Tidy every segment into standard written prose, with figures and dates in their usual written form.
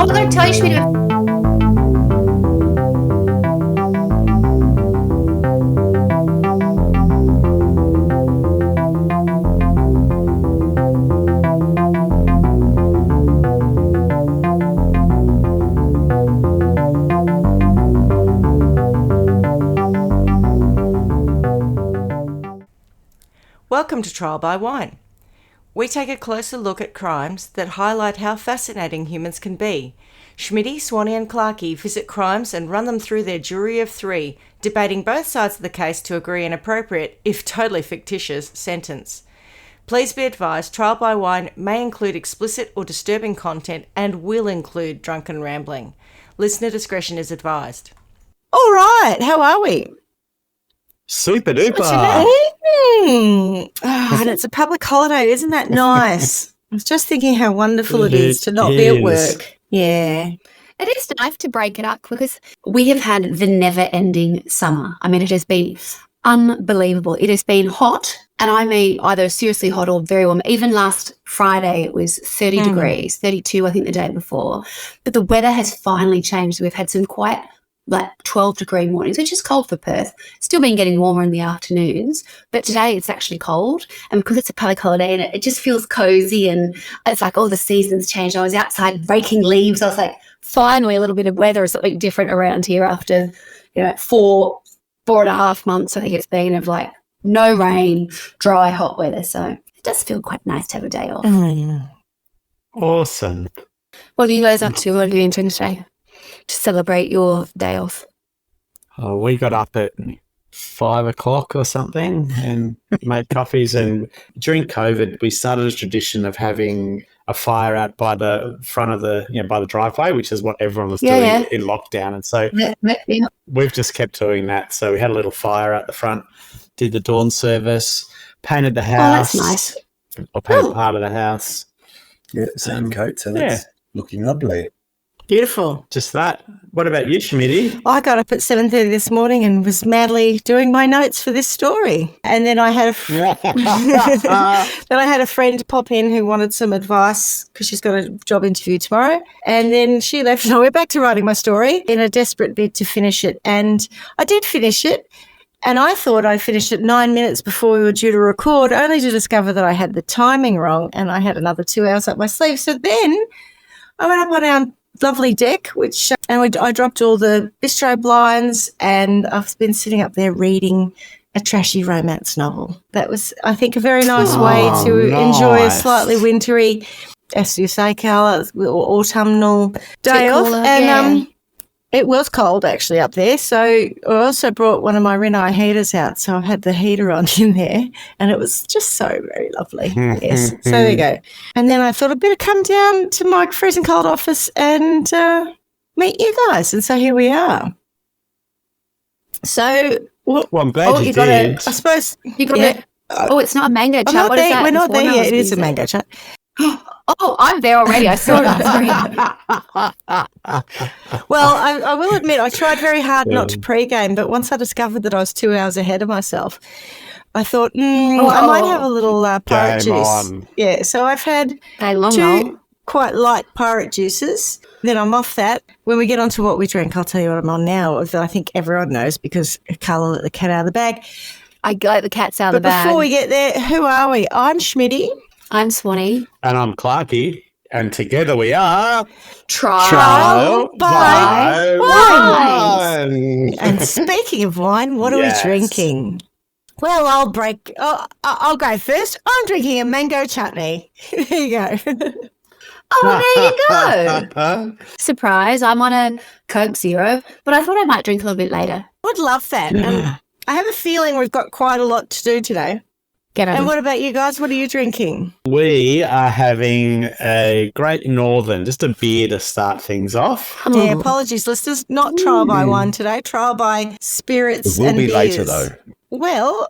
I'm going to tell you, Schmidty. Welcome to Trial by Wine. We take a closer look at crimes that highlight how fascinating humans can be. Schmidty, Swanee and Clarkey visit crimes and run them through their jury of three, debating both sides of the case to agree an appropriate, if totally fictitious, sentence. Please be advised, Trial by Wine may include explicit or disturbing content and will include drunken rambling. Listener discretion is advised. All right, how are we? Super duper. And it's a public holiday, isn't that nice? I was just thinking how wonderful it is to not be at work. Yeah. It is nice to break it up because we have had the never-ending summer. I mean, it has been unbelievable. It has been hot, and I mean either seriously hot or very warm. Even last Friday it was 30 degrees, 32 I think the day before. But the weather has finally changed. We've had some quite 12-degree mornings, which is cold for Perth. Still been getting warmer in the afternoons, but today it's actually cold. And because it's a public holiday and it just feels cozy and it's like all the seasons changed. I was outside raking leaves. I was like, finally a little bit of weather or something different around here after, 4.5 months I think it's been of like no rain, dry, hot weather. So it does feel quite nice to have a day off. Awesome. What are you guys up to? What have you been doing today to celebrate your day off? Oh, we got up at 5 o'clock or something and made coffees. And during COVID, we started a tradition of having a fire out by the front of by the driveway, which is what everyone was doing in lockdown. And so we've just kept doing that. So we had a little fire out the front, did the dawn service, painted the house. Oh, that's nice. Or painted part of the house. Yeah, same coat, so that's looking lovely. Beautiful. Just that. What about you, Schmidty? I got up at 7:30 this morning and was madly doing my notes for this story. And then I had a friend pop in who wanted some advice because she's got a job interview tomorrow. And then she left and I went back to writing my story in a desperate bid to finish it. And I did finish it. And I thought I finished it 9 minutes before we were due to record, only to discover that I had the timing wrong and I had another 2 hours up my sleeve. So then I went up on our lovely deck, I dropped all the bistro blinds and I've been sitting up there reading a trashy romance novel. That was, I think, a very nice way to enjoy a slightly wintry, as you say, Carla, or autumnal day off. And it was cold actually up there. So I also brought one of my Rinnai heaters out. So I've had the heater on in there and it was just so very lovely. Yes. So there you go. And then I thought I'd better come down to my freezing cold office and meet you guys. And so here we are. So, I'm glad you did. I suppose You got it. Oh, it's not a mango chat. not What is there, that? we're not It's there one yet. I It was is a gonna mango say. chat. Oh, I'm there already. I saw it on screen. Well, I will admit I tried very hard not to pre-game, but once I discovered that I was 2 hours ahead of myself, I thought, I might have a little pirate Game juice. on. Yeah, so I've had two quite light pirate juices. Then I'm off that. When we get on to what we drink, I'll tell you what I'm on now. I think everyone knows because Carla let the cat out of the bag. I got the cat's out of the But bag. before we get there, who are we? I'm Schmidty. I'm Swanee. And I'm Clarkey. And together we are Trial by Wine. And speaking of wine, what are we drinking? Well, I'll go first. I'm drinking a mango chutney. There you go. Oh, there you go. Surprise, I'm on a Coke Zero, but I thought I might drink a little bit later. Would love that. And I have a feeling we've got quite a lot to do today. And what about you guys? What are you drinking? We are having a Great Northern, just a beer to start things off. Yeah, apologies, listeners. Not trial by wine today, trial by spirits and beers. It will be later, though. Well,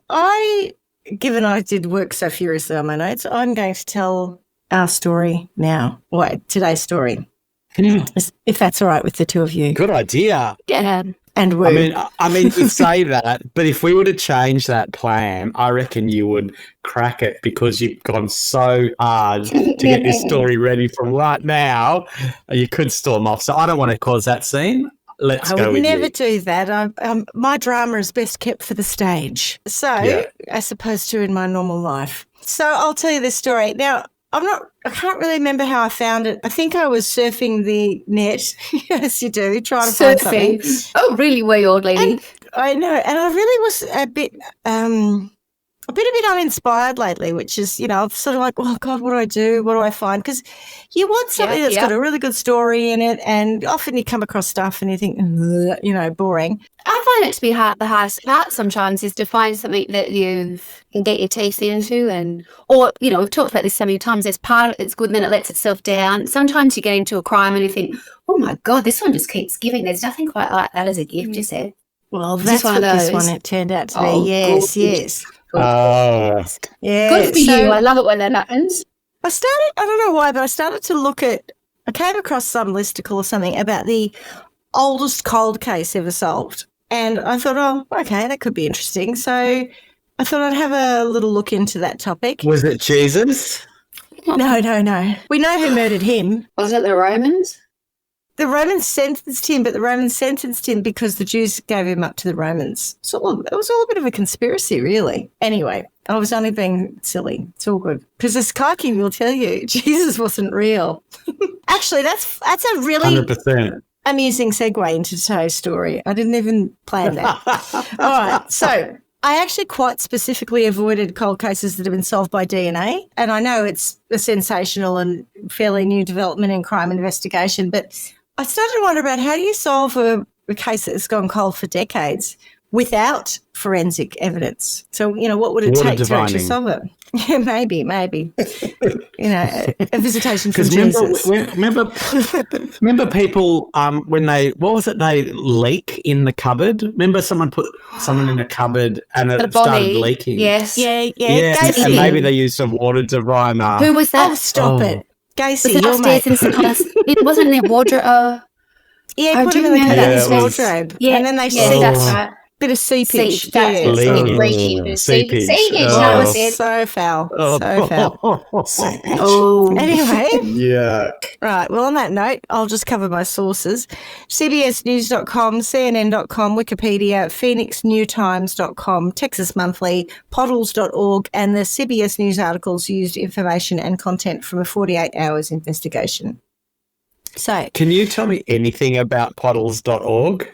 given I did work so furiously on my notes, I'm going to tell our story now. Today's story. If that's all right with the two of you. Good idea. Yeah. and woo. I mean, you say that, but if we were to change that plan, I reckon you would crack it because you've gone so hard to get this story ready from right now. You could storm off. So I don't want to cause that scene. Let's go I would with never you. do that. My drama is best kept for the stage. So, as opposed to in my normal life. So I'll tell you this story. Now, I can't really remember how I found it. I think I was surfing the net, as you do, trying to find something. Oh, really, were you, old lady? And I know. And I really was a bit uninspired lately, which is, I'm sort of like, oh, God, what do I do? What do I find? Because you want something that's got a really good story in it, and often you come across stuff and you think, boring. I find it to be the hardest part sometimes is to find something that you can get your teeth into or we've talked about this so many times, there's part of it that's good and then it lets itself down. Sometimes you get into a crime and you think, oh my God, this one just keeps giving. There's nothing quite like that as a gift, you said. Well, that's what this one it turned out to be. Yes, good. yes. Yeah. Good for you. I love it when that happens. I don't know why, but I started to I came across some listicle or something about the oldest cold case ever solved. And I thought, oh, okay, that could be interesting. So I thought I'd have a little look into that topic. Was it Jesus? No. We know who murdered him. Was it the Romans? The Romans sentenced him, but the Romans sentenced him because the Jews gave him up to the Romans. So it was all a bit of a conspiracy, really. Anyway, I was only being silly. It's all good. Because this kaki will tell you Jesus wasn't real. Actually, that's a really 100%. amusing segue into today's story. I didn't even plan that. All right, so I actually quite specifically avoided cold cases that have been solved by DNA, and I know it's a sensational and fairly new development in crime investigation, but I started to wonder about how do you solve a case that's gone cold for decades without forensic evidence? So, what would it take to actually solve it? Yeah, maybe. A visitation from Jesus. Remember people when they leak in the cupboard? Remember someone put someone in a cupboard and it started leaking? Yes. Yeah. And maybe they used some water to rhyme. Who was that? Oh, stop it. Gacy, was it upstairs it wasn't in their wardrobe. Yeah, put him in the wardrobe. Yeah, and then they that's right. Bit of seepage. Seepage. That was so foul. So foul. Anyway. Yeah. Right. Well, on that note, I'll just cover my sources. CBSnews.com, CNN.com, Wikipedia, PhoenixNewTimes.com, Texas Monthly, Poddles.org, and the CBS News articles used information and content from a 48 hours investigation. So, can you tell me anything about Poddles.org?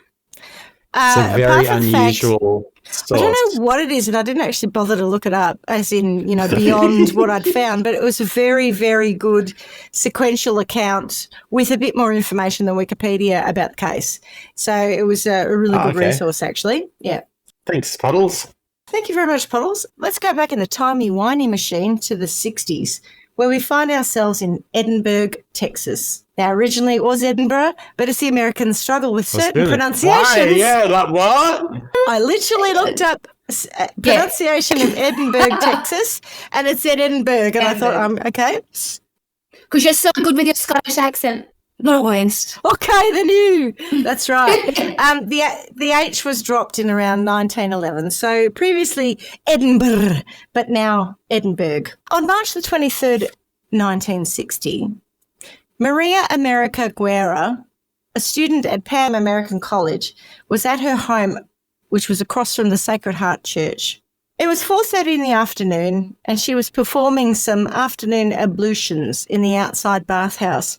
It's a very unusual source. I don't know what it is, and I didn't actually bother to look it up, as in, beyond what I'd found, but it was a very, very good sequential account with a bit more information than Wikipedia about the case. So it was a really good resource, actually. Yeah. Thanks, Puddles. Thank you very much, Puddles. Let's go back in the timey-wimey machine to the 60s, where we find ourselves in Edinburgh, Texas. Now, originally it was Edinburgh, but as the Americans struggle with certain pronunciations. Why? Yeah, like what? I literally looked up pronunciation of Edinburgh, Texas, and it said Edinburgh, and I thought, okay. Because you're so good with your Scottish accent. Not always. Okay, then you. That's right. The H was dropped in around 1911. So previously Edinburgh, but now Edinburgh. On March the 23rd, 1960, Maria America Guerra, a student at Pan American College, was at her home, which was across from the Sacred Heart Church. It was 4:30 in the afternoon, and she was performing some afternoon ablutions in the outside bathhouse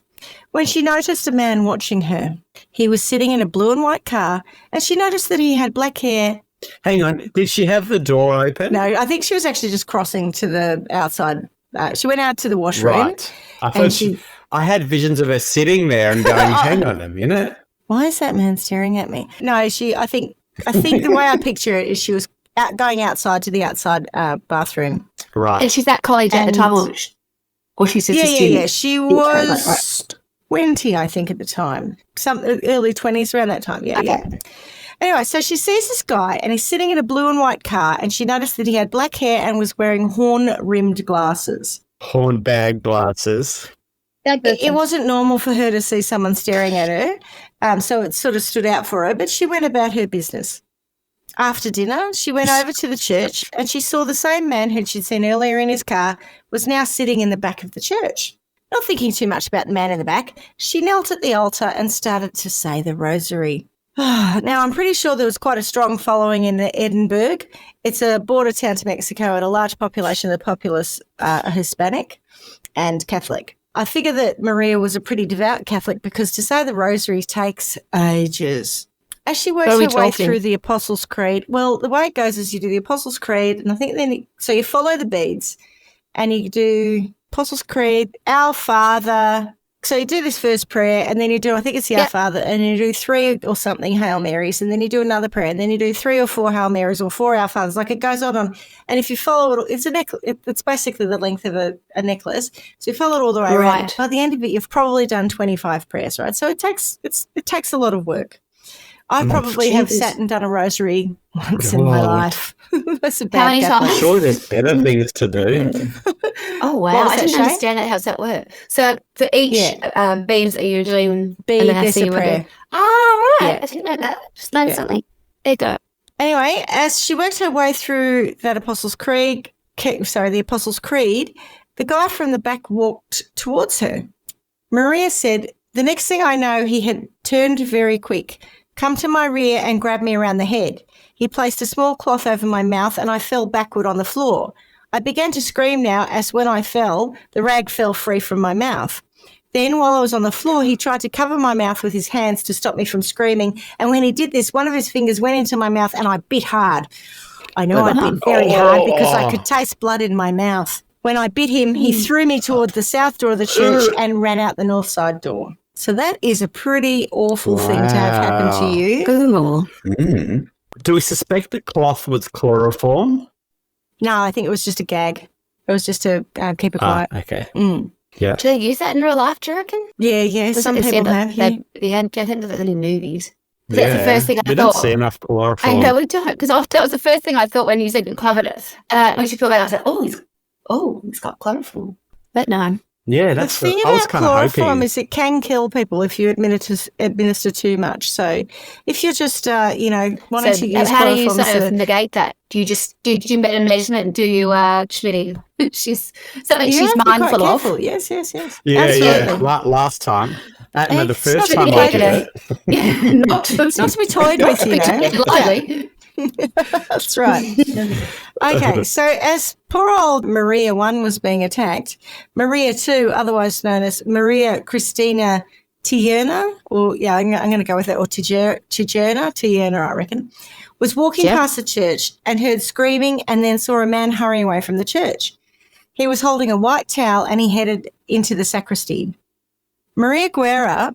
when she noticed a man watching her. He was sitting in a blue and white car, and she noticed that he had black hair. Hang on, did she have the door open? No, I think she was actually just crossing to the outside. She went out to the washroom. Right. I thought I had visions of her sitting there and going, hang on a minute. Why is that man staring at me? No, I think the way I picture it is she was going outside to the outside bathroom. Right. And she's at college at the time, or she's just a student? Yeah. She was 20, I think, at the time. Some early 20s, around that time. Yeah. Anyway, so she sees this guy, and he's sitting in a blue and white car, and she noticed that he had black hair and was wearing horn-rimmed glasses. Horn bag glasses. It wasn't normal for her to see someone staring at her, so it sort of stood out for her, but she went about her business. After dinner, she went over to the church and she saw the same man who she'd seen earlier in his car was now sitting in the back of the church. Not thinking too much about the man in the back, she knelt at the altar and started to say the rosary. Now, I'm pretty sure there was quite a strong following in Edinburgh. It's a border town to Mexico and a large population of the populace are Hispanic and Catholic. I figure that Maria was a pretty devout Catholic because to say the rosary takes ages. As she works her way through the Apostles' Creed, well, the way it goes is you do the Apostles' Creed, and I think then, so you follow the beads, and you do Apostles' Creed, Our Father. So you do this first prayer, and then you do, I think it's the Our Father, and you do 3 or something Hail Marys, and then you do another prayer, and then you do 3 or 4 Hail Marys or 4 Our Fathers. Like it goes on. And if you follow it, it's a necklace. It's basically the length of a necklace. So you follow it all the way around. By the end of it, you've probably done 25 prayers, right? So it takes a lot of work. I probably have sat and done a rosary once in my life. That's a bad times? I'm sure there's better things to do. Oh, wow. I didn't understand that. How does that work? So for each beads that you're doing, there's a prayer. Oh, right. I didn't know that. Just learned something. There you go. Anyway, as she worked her way through that the Apostles' Creed, the guy from the back walked towards her. Maria said, "The next thing I know, he had turned very quick. Come to my rear and grab me around the head. He placed a small cloth over my mouth and I fell backward on the floor. I began to scream now as when I fell, the rag fell free from my mouth. Then while I was on the floor, he tried to cover my mouth with his hands to stop me from screaming. And when he did this, one of his fingers went into my mouth and I bit hard. I know I bit very hard because I could taste blood in my mouth. When I bit him, he threw me toward the south door of the church and ran out the north side door." So that is a pretty awful thing to have happen to you. Do we suspect the cloth was chloroform? No, I think it was just a gag. It was just to keep it quiet. Okay. Yeah. Do they use that in real life, do you reckon? Yeah. Some people have. I think that's in movies. That's the first thing I thought. We don't see enough chloroform. I know we don't, because that was the first thing I thought when you said covetous. When she filled out, I said, he's got chloroform. But no. Yeah, the thing about chloroform is it can kill people if you administer too much. So if you're just, wanting to use how do you chloroform, sort of negate that? Do you just do meditation and do you, Schmidty? She's something she's mindful of. Yes. Yeah, absolutely. Last time. The first time I did it. It's not to be toyed with, you know. That's right. Okay, so as poor old Maria 1 was being attacked, Maria 2, otherwise known as Maria Cristina Tierna, I'm going to go with that, or Tierna, I reckon, was walking past the church and heard screaming and then saw a man hurrying away from the church. He was holding a white towel and he headed into the sacristy. Maria Guerra,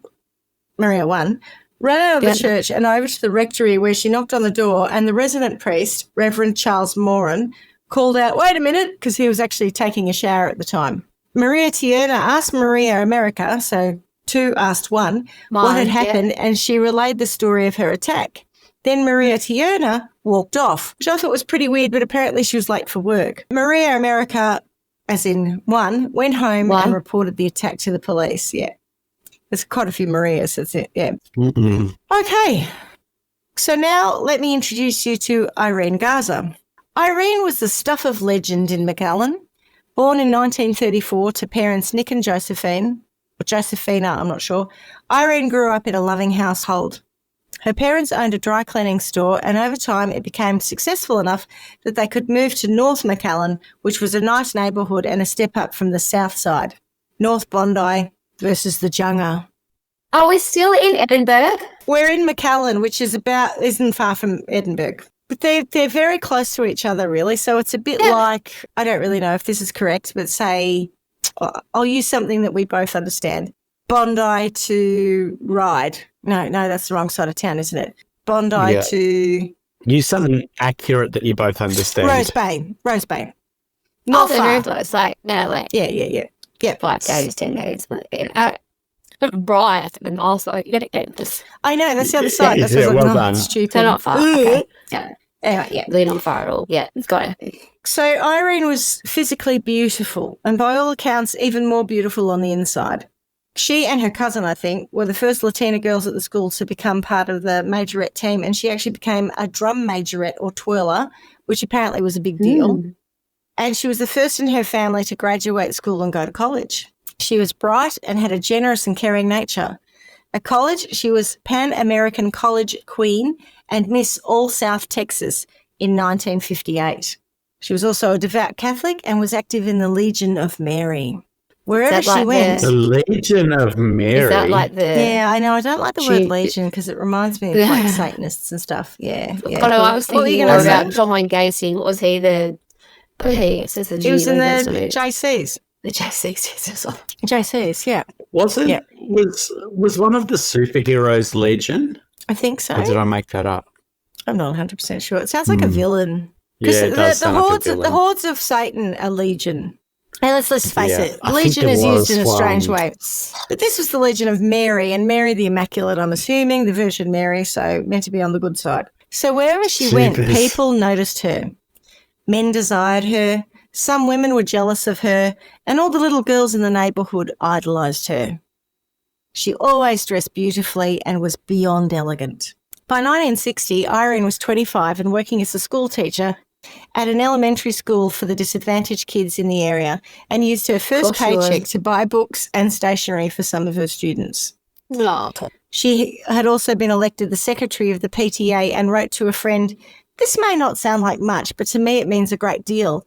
Maria 1, ran out of the church and over to the rectory where she knocked on the door, and the resident priest, Reverend Charles Moran, called out, "Wait a minute," because he was actually taking a shower at the time. Maria Tierna asked Maria America, so 2 asked 1, what had happened, and she relayed the story of her attack. Then Maria Tierna walked off, which I thought was pretty weird, but apparently she was late for work. Maria America, as in 1, went home and reported the attack to the police. Yeah. There's quite a few Marias, that's it, yeah. Okay, so now let me introduce you to Irene Garza. Irene was the stuff of legend in McAllen. Born in 1934 to parents Nick and Josephine, or Josephina, I'm not sure, Irene grew up in a loving household. Her parents owned a dry cleaning store, and over time it became successful enough that they could move to North McAllen, which was a nice neighbourhood and a step up from the south side. North Bondi versus the Junga. Are we still in Edinburgh? We're in McAllen, which isn't far from Edinburgh. But they're very close to each other, really. So it's a bit like, I don't really know if this is correct, but say, I'll use something that we both understand. Bondi to Ryde. No, that's the wrong side of town, isn't it? Bondi to... Use something accurate that you both understand. Rose Bay. Not far. Very close, Yeah. Yep. 5 days, 10 days. Right, and also you gotta get this. I know, that's the other side. That's stupid. They're not far. Okay. Yeah. Anyway, they're not far at all. Yeah, it's got it. So Irene was physically beautiful and by all accounts even more beautiful on the inside. She and her cousin, I think, were the first Latina girls at the school to become part of the majorette team, and she actually became a drum majorette or twirler, which apparently was a big deal. And she was the first in her family to graduate school and go to college. She was bright and had a generous and caring nature. At college, she was Pan American College Queen and Miss All South Texas in 1958. She was also a devout Catholic and was active in the Legion of Mary. Wherever she went. The Legion of Mary. Is that like the... Yeah, I know. I don't like the word Legion because it reminds me of like Satanists and stuff. Yeah. But I was thinking more about John Gacy. Was he the... He was in the JCs. The JCs. JCs, yeah. Was it? Yeah. Was one of the superheroes Legion? I think so. Or did I make that up? I'm not 100% sure. It sounds like a villain. Yeah, it does sound like a villain. The hordes of Satan are Legion. And let's face it, Legion is used in a strange way. But this was the Legion of Mary, and Mary the Immaculate, I'm assuming, the Virgin Mary, so meant to be on the good side. So wherever she went, people noticed her. Men desired her, some women were jealous of her, and all the little girls in the neighbourhood idolised her. She always dressed beautifully and was beyond elegant. By 1960, Irene was 25 and working as a school teacher at an elementary school for the disadvantaged kids in the area, and used her first paycheck to buy books and stationery for some of her students. Oh. She had also been elected the secretary of the PTA and wrote to a friend, "This may not sound like much, but to me it means a great deal.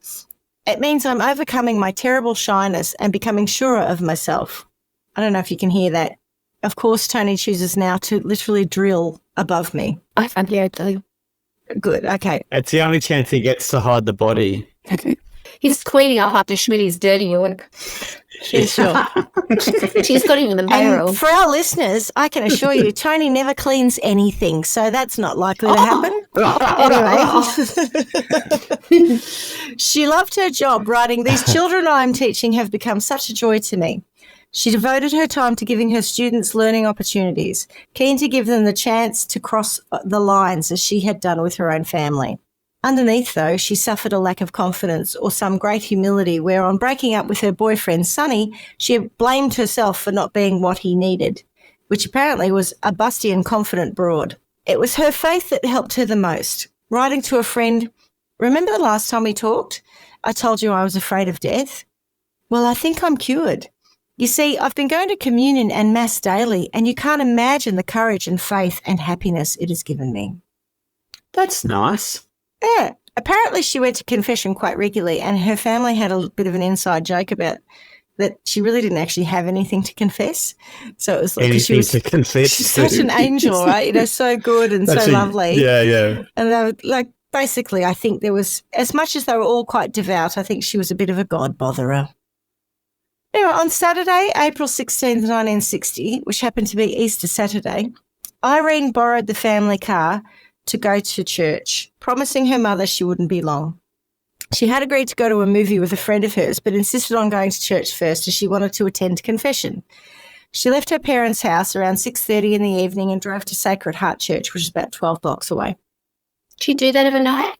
It means I'm overcoming my terrible shyness and becoming surer of myself." I don't know if you can hear that. Of course, Tony chooses now to literally drill above me. I found you. Good, okay. It's the only chance he gets to hide the body. He's cleaning up after Schmidty's dirty work. Yeah, sure. She's got him in the payroll. And for our listeners, I can assure you, Tony never cleans anything, so that's not likely to happen. Anyway, she loved her job writing, "These children I am teaching have become such a joy to me." She devoted her time to giving her students learning opportunities, keen to give them the chance to cross the lines as she had done with her own family. Underneath, though, she suffered a lack of confidence or some great humility where, on breaking up with her boyfriend, Sonny, she blamed herself for not being what he needed, which apparently was a busty and confident broad. It was her faith that helped her the most. Writing to a friend, "Remember the last time we talked? I told you I was afraid of death. Well, I think I'm cured. You see, I've been going to communion and mass daily, and you can't imagine the courage and faith and happiness it has given me." That's nice. Yeah. Apparently she went to confession quite regularly, and her family had a bit of an inside joke about that she really didn't actually have anything to confess. So it was like anything to confess. She's such an angel, right? You know, so good and so lovely. Yeah, yeah. And they were like, basically, I think there was, as much as they were all quite devout, I think she was a bit of a God botherer. Anyway, on Saturday, April 16th, 1960, which happened to be Easter Saturday, Irene borrowed the family car to go to church, promising her mother she wouldn't be long. She had agreed to go to a movie with a friend of hers, but insisted on going to church first as she wanted to attend confession. She left her parents' house around 6:30 in the evening and drove to Sacred Heart Church, which is about 12 blocks away. Did she do that overnight?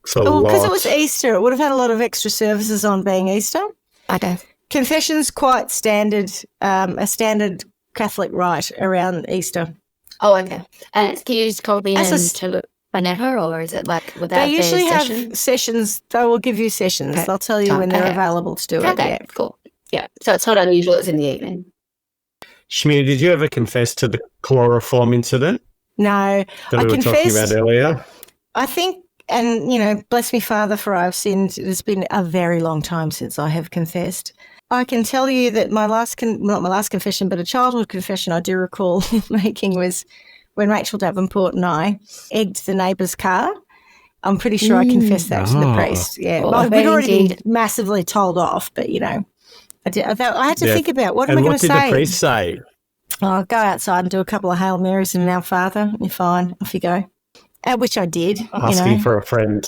Because it was Easter. It would have had a lot of extra services on being Easter. Okay. Confession's quite standard, a standard Catholic rite around Easter. Oh, okay. And can you just call me in to look whenever, or is it like without They usually session? have sessions. They will give you sessions. Okay. They'll tell you when they're available to do it. Okay, Yeah. cool. Yeah, so it's not unusual. It's in the evening. Schmidty, did you ever confess to the chloroform incident No, that we were talking about earlier? I think, and, you know, bless me, Father, for I have sinned. It has been a very long time since I have confessed. I can tell you that my last, not my last confession, but a childhood confession I do recall making was when Rachel Davenport and I egged the neighbour's car. I'm pretty sure I confessed that to the priest. Yeah, we'd already been massively told off, but, you know, I had to think about what am I going to say. And what did the priest say? Oh, go outside and do a couple of Hail Marys and an Our Father. You're fine. Off you go. Which I did. Asking for a friend.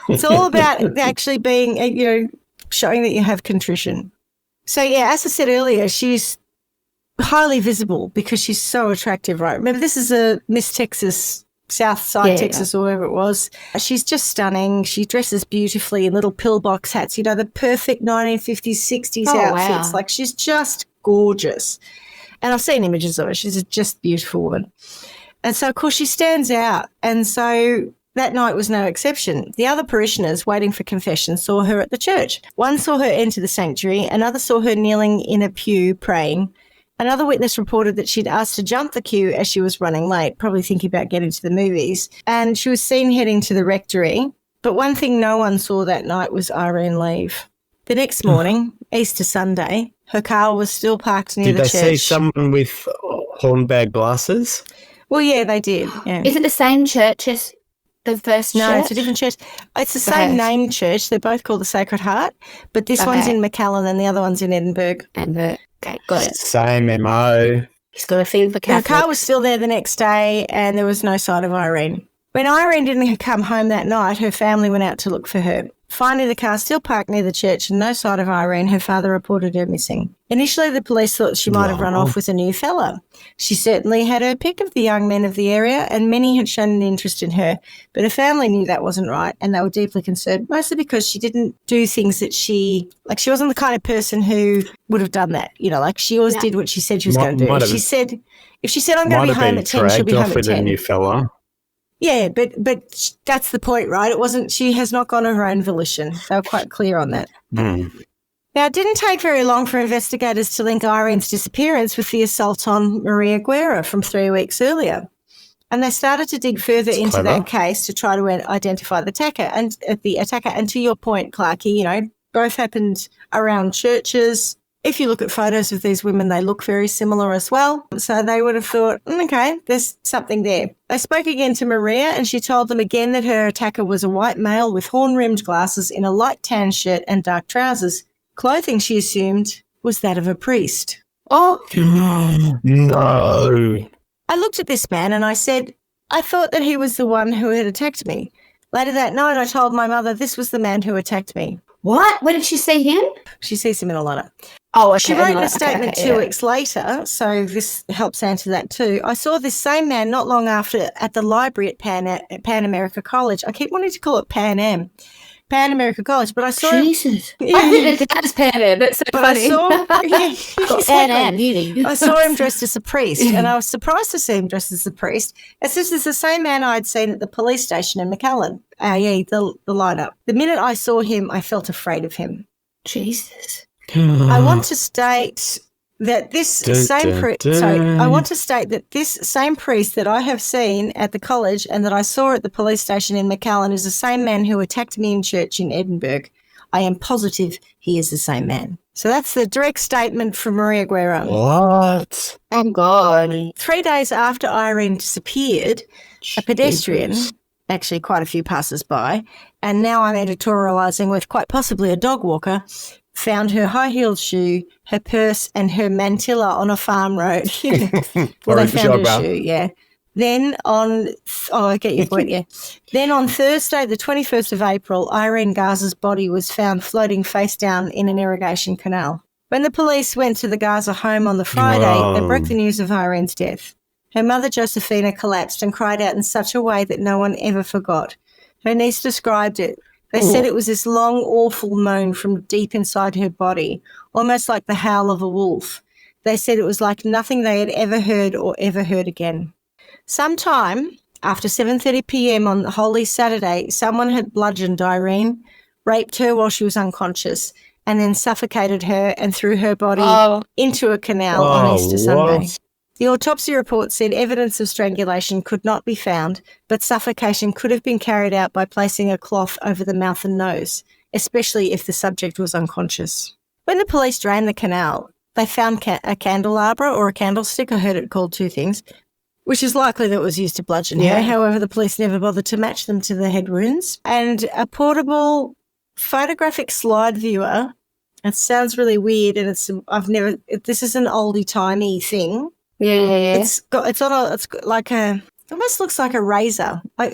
It's all about actually being, you know, showing that you have contrition. So, yeah, as I said earlier, she's highly visible because she's so attractive, right? Remember, this is a Miss Texas Southside Yeah. Texas or wherever it was. She's just stunning. She dresses beautifully in little pillbox hats, you know, the perfect 1950s, 60s Oh, outfits. wow. Like, she's just gorgeous. And I've seen images of her. She's a just beautiful woman. And so, of course, she stands out. And so that night was no exception. The other parishioners waiting for confession saw her at the church. One saw her enter the sanctuary. Another saw her kneeling in a pew praying. Another witness reported that she'd asked to jump the queue as she was running late, probably thinking about getting to the movies. And she was seen heading to the rectory. But one thing no one saw that night was Irene leave. The next morning, Easter Sunday, her car was still parked near Did the they church. see someone with hornbag glasses? Well, yeah, they did. Yeah. Is it the same church as the first No, church? it's a different church. It's the Okay. same name church. They're both called the Sacred Heart, but this one's Okay. in McAllen and the other one's in Edinburgh. Okay, got it. Same MO. He's got a thing for Her Catholics. car was still there the next day and there was no sign of Irene. When Irene didn't come home that night, her family went out to look for her. Finding the car still parked near the church and no sight of Irene, her father reported her missing. Initially, the police thought she might have run off with a new fella. She certainly had her pick of the young men of the area and many had shown an interest in her. But her family knew that wasn't right and they were deeply concerned, mostly because she didn't do things that she wasn't the kind of person who would have done that. You know, like she always did what she said she was going to do. If she said, I'm going to be home at 10, she'll be home at with 10. a new fella. Yeah, but that's the point, right? It wasn't, she has not gone of her own volition. They were quite clear on that. Mm. Now, it didn't take very long for investigators to link Irene's disappearance with the assault on Maria Guerra from 3 weeks earlier. And they started to dig further into clever. that case to try to identify the attacker. And to your point, Clarkie, you know, both happened around churches. If you look at photos of these women, they look very similar as well. So they would have thought, okay, there's something there. They spoke again to Maria and she told them again that her attacker was a white male with horn-rimmed glasses in a light tan shirt and dark trousers. Clothing, she assumed, was that of a priest. Oh, No. I looked at this man and I said, I thought that he was the one who had attacked me. Later that night, I told my mother this was the man who attacked me. what? Where did she see him? She sees him in a letter. Oh, okay. She wrote in no, a statement okay, 2 weeks later, so this helps answer that too. I saw this same man not long after at the library at Pan America College. I keep wanting to call it Pan America College, but I saw him. Jesus. I think that's Pan Am. That's so But I funny. saw, yeah, Got Pan Am, beauty. I saw him dressed as a priest, and I was surprised to see him dressed as a priest. As this is the same man I'd seen at the police station in McAllen. The lineup. The minute I saw him, I felt afraid of him. Jesus. I want to state that this I want to state that this same priest that I have seen at the college and that I saw at the police station in McAllen is the same man who attacked me in church in Edinburgh. I am positive he is the same man. So that's the direct statement from Maria Guerra. What? Oh, God. 3 days after Irene disappeared, a pedestrian, actually quite a few passers-by, and now I'm editorialising with quite possibly a dog walker, found her high-heeled shoe, her purse and her mantilla on a farm road. Well, they found her shoe, yeah. Then I get your point, yeah. Then on Thursday, the 21st of April, Irene Garza's body was found floating face down in an irrigation canal. When the police went to the Garza home on the Friday, they broke the news of Irene's death. Her mother, Josephina, collapsed and cried out in such a way that no one ever forgot. Her niece described it. They said it was this long, awful moan from deep inside her body, almost like the howl of a wolf. They said it was like nothing they had ever heard or ever heard again. Sometime after 7:30 p.m. on Holy Saturday, someone had bludgeoned Irene, raped her while she was unconscious, and then suffocated her and threw her body into a canal on Easter Sunday. The autopsy report said evidence of strangulation could not be found, but suffocation could have been carried out by placing a cloth over the mouth and nose, especially if the subject was unconscious. When the police drained the canal, they found a candelabra or a candlestick, I heard it called two things, which is likely that it was used to bludgeon her. However, the police never bothered to match them to the head wounds. And a portable photographic slide viewer. It sounds really weird, and this is an oldie-timey thing. Yeah. It almost looks like a razor. I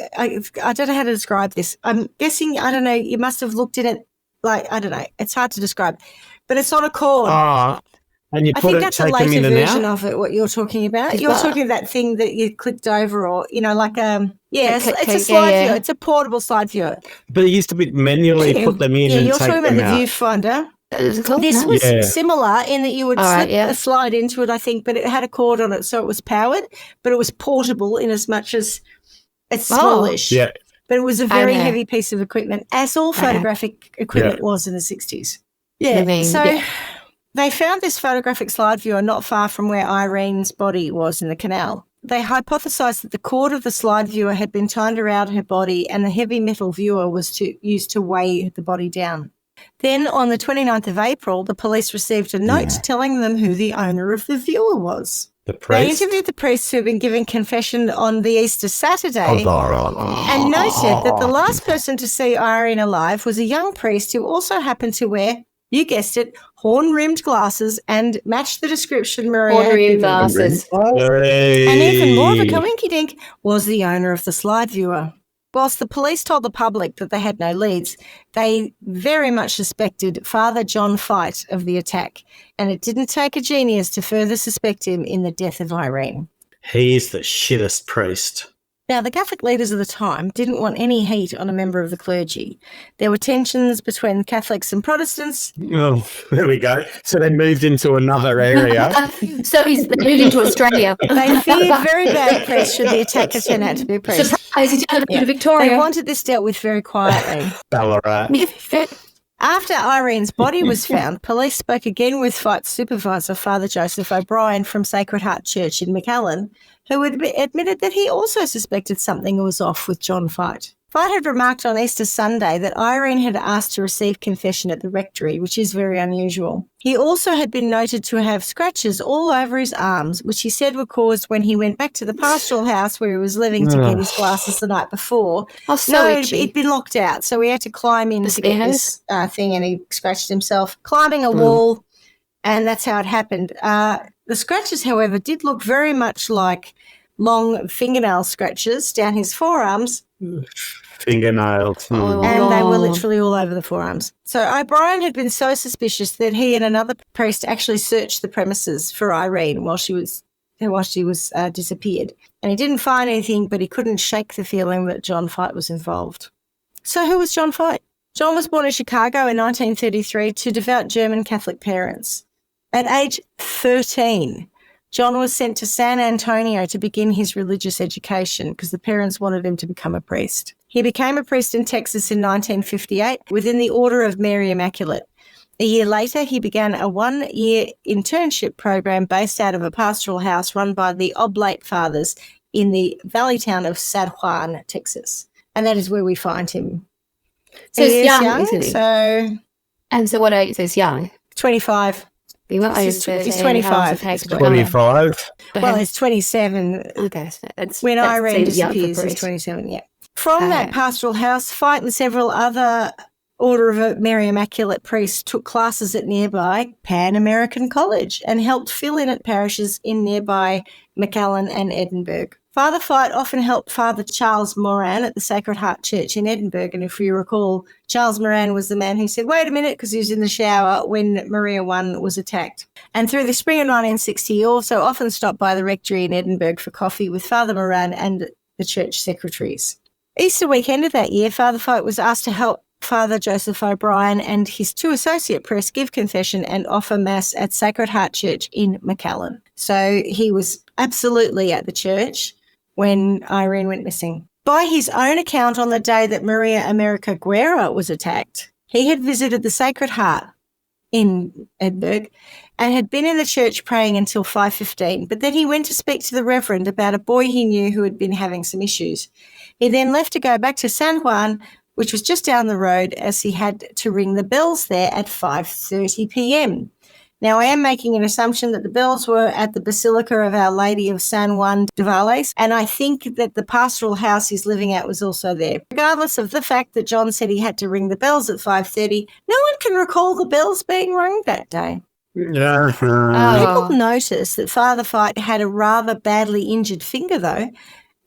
don't know how to describe this. I'm guessing, I don't know, you must have looked at it I don't know. It's hard to describe. But it's on a cord. And you I put think it, that's a take them later in and version out? of it, what you're talking about. Just You're that. talking that thing that you clicked over or, like, it's a yeah, slide yeah. viewer. It's a portable slide viewer. But it used to be manually put them in Yeah, and you're take talking about them the out. viewfinder. Is it called? This No? was Yeah. similar in that you would All right, slip yeah. a slide into it, I think, but it had a cord on it, so it was powered, but it was portable in as much as it's Oh. smallish. Yeah. But it was a very Okay. heavy piece of equipment, as all photographic equipment was in the 60s. Yeah, I mean, so yeah. they found this photographic slide viewer not far from where Irene's body was in the canal. They hypothesised that the cord of the slide viewer had been tied around her body and the heavy metal viewer was used to weigh the body down. Then on the 29th of April, the police received a note telling them who the owner of the viewer was. The They priest. interviewed the priest who had been giving confession on the Easter Saturday Oh, and noted that the last person to see Irene alive was a young priest who also happened to wear, you guessed it, horn-rimmed glasses and matched the description Maria had Ordinary given. glasses. And even more of a coinky-dink was the owner of the slide viewer. Whilst the police told the public that they had no leads, they very much suspected Father John Fight of the attack, and it didn't take a genius to further suspect him in the death of Irene. He's the shittest priest. Now, the Catholic leaders of the time didn't want any heat on a member of the clergy. There were tensions between Catholics and Protestants. Oh, there we go. So they moved into another area. So he's moved into Australia. They feared very bad press should the attacker turn out to be a priest. Surprise, he's going to Yeah. Victoria. They wanted this dealt with very quietly. Ballarat. After Irene's body was found, police spoke again with Fight's supervisor, Father Joseph O'Brien from Sacred Heart Church in McAllen, who admitted that he also suspected something was off with John Fight. Fight had remarked on Easter Sunday that Irene had asked to receive confession at the rectory, which is very unusual. He also had been noted to have scratches all over his arms, which he said were caused when he went back to the pastoral house where he was living to get his glasses the night before. Oh, so itchy. He'd been locked out, so he had to climb in to get this thing, and he scratched himself, climbing a wall, and that's how it happened. The scratches, however, did look very much like long fingernail scratches down his forearms, Fingernails. and they were literally all over the forearms. So O'Brien had been so suspicious that he and another priest actually searched the premises for Irene while she was disappeared. And he didn't find anything, but he couldn't shake the feeling that John Fight was involved. So who was John Fight? John was born in Chicago in 1933 to devout German Catholic parents. At age 13, John was sent to San Antonio to begin his religious education because the parents wanted him to become a priest. He became a priest in Texas in 1958 within the Order of Mary Immaculate. A year later, he began a one-year internship program based out of a pastoral house run by the Oblate Fathers in the valley town of San Juan, Texas. And that is where we find him. So He he's is young, isn't he? So So what age is young? 25. He's 25. 25. Well, he's 27. Okay, so that's When that Irene seems young for disappears, he's priest. 27, yeah. From that pastoral house, Fight and several other Order of Mary Immaculate priests took classes at nearby Pan American College and helped fill in at parishes in nearby McAllen and Edinburgh. Father Fight often helped Father Charles Moran at the Sacred Heart Church in Edinburgh, and if you recall, Charles Moran was the man who said, wait a minute, because he was in the shower when Maria I was attacked. And through the spring of 1960, he also often stopped by the rectory in Edinburgh for coffee with Father Moran and the church secretaries. Easter weekend of that year, Father Fight was asked to help Father Joseph O'Brien and his two associate priests give confession and offer Mass at Sacred Heart Church in McAllen. So he was absolutely at the church when Irene went missing. By his own account, on the day that Maria America Guerra was attacked, he had visited the Sacred Heart in Edinburgh and had been in the church praying until 5:15, but then he went to speak to the Reverend about a boy he knew who had been having some issues. He then left to go back to San Juan, which was just down the road, as he had to ring the bells there at 5:30 p.m. Now, I am making an assumption that the bells were at the Basilica of Our Lady of San Juan de Valles, and I think that the pastoral house he's living at was also there. Regardless of the fact that John said he had to ring the bells at 5:30, no one can recall the bells being rung that day. Yeah. People noticed that Father Fight had a rather badly injured finger, though,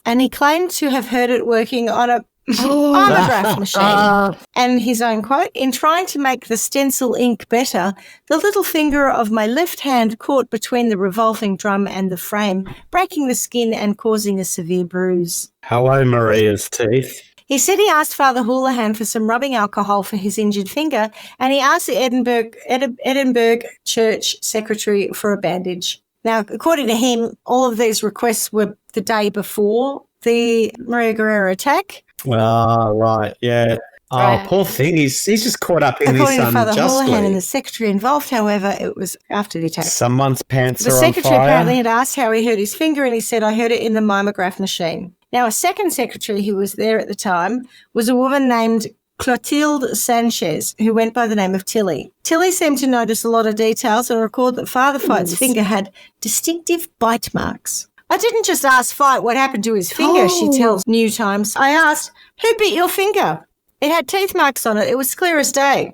and he claimed to have heard it working on a Autograph machine. And his own quote, in trying to make the stencil ink better, the little finger of my left hand caught between the revolving drum and the frame, breaking the skin and causing a severe bruise. Hello, Maria's teeth. He said he asked Father Houlihan for some rubbing alcohol for his injured finger, and he asked the Edinburgh Church secretary for a bandage. Now, according to him, all of these requests were the day before the Maria Guerrero attack. Oh, right, yeah. Oh, Right. poor thing. He's just caught up in According this to Father Houlihan and unjustly. the secretary involved, however, it was after the attack. Someone's pants The are on secretary fire. apparently had asked how he hurt his finger, and he said, I heard it in the mimeograph machine. Now, a second secretary who was there at the time was a woman named Clotilde Sanchez, who went by the name of Tilly. Tilly seemed to notice a lot of details and recalled that Father Fight's finger had distinctive bite marks. I didn't just ask Fight what happened to his finger, she tells New Times. I asked, who bit your finger? It had teeth marks on it. It was clear as day.